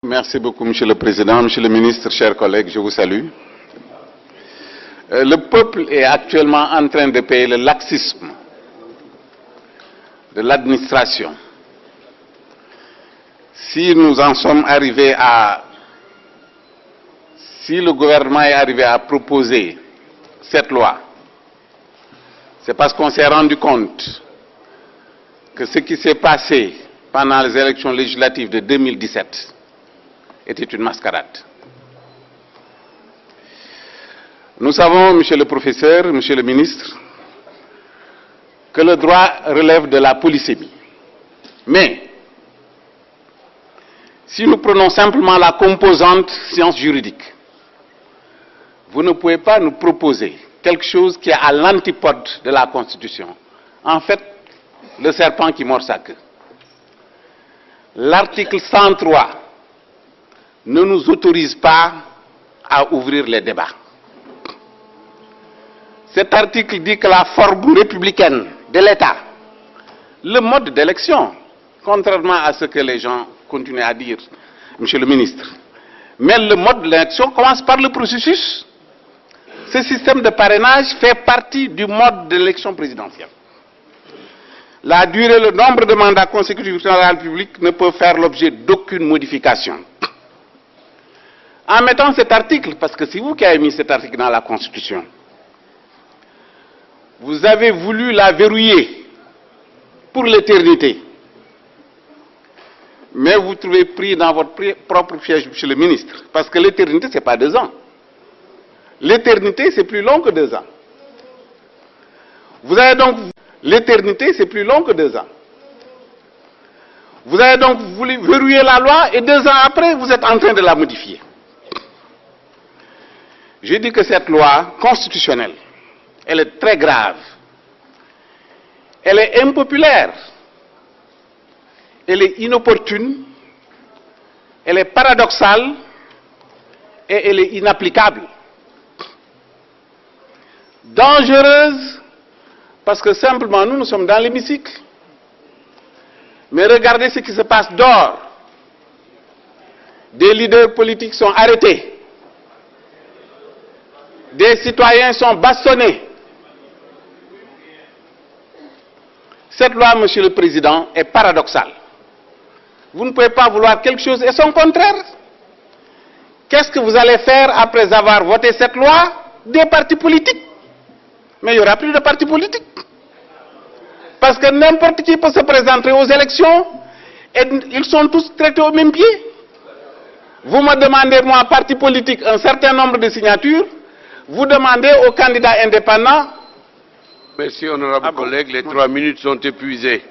Merci beaucoup, Monsieur le Président. Monsieur le Ministre, chers collègues, je vous salue. Le peuple est actuellement en train de payer le laxisme de l'administration. Si nous en sommes arrivés à... Si le gouvernement est arrivé à proposer cette loi, c'est parce qu'on s'est rendu compte que ce qui s'est passé pendant les élections législatives de 2017 était une mascarade. Nous savons, monsieur le professeur, monsieur le ministre, que le droit relève de la polysémie. Mais, si nous prenons simplement la composante sciences juridiques, vous ne pouvez pas nous proposer quelque chose qui est à l'antipode de la Constitution. En fait, le serpent qui mord sa queue. L'article 103 ne nous autorise pas à ouvrir les débats. Cet article dit que la forme républicaine de l'État, le mode d'élection, contrairement à ce que les gens continuent à dire, monsieur le ministre, mais le mode d'élection commence par le processus. Ce système de parrainage fait partie du mode d'élection présidentielle. La durée et le nombre de mandats consécutifs dans la République ne peuvent faire l'objet d'aucune modification. En mettant cet article, parce que c'est vous qui avez mis cet article dans la Constitution, vous avez voulu la verrouiller pour l'éternité. Mais vous trouvez pris dans votre propre piège, monsieur le ministre, parce que l'éternité, ce n'est pas 2 ans. L'éternité, c'est plus long que 2 ans. Vous avez donc... L'éternité, c'est plus long que 2 ans. Vous avez donc voulu verrouiller la loi et 2 ans après, vous êtes en train de la modifier. Je dis que cette loi constitutionnelle, elle est très grave. Elle est impopulaire. Elle est inopportune. Elle est paradoxale. Et elle est inapplicable. Dangereuse, parce que simplement nous sommes dans l'hémicycle. Mais regardez ce qui se passe dehors. Des leaders politiques sont arrêtés. Des citoyens sont bastonnés. Cette loi, monsieur le Président, est paradoxale. Vous ne pouvez pas vouloir quelque chose et son contraire. Qu'est-ce que vous allez faire après avoir voté cette loi? Des partis politiques. Mais il n'y aura plus de partis politiques. Parce que n'importe qui peut se présenter aux élections et ils sont tous traités au même pied. Vous me demandez, moi, parti politique, un certain nombre de signatures. Vous demandez aux candidats indépendants. Merci, honorable collègue. Les 3 minutes sont épuisées.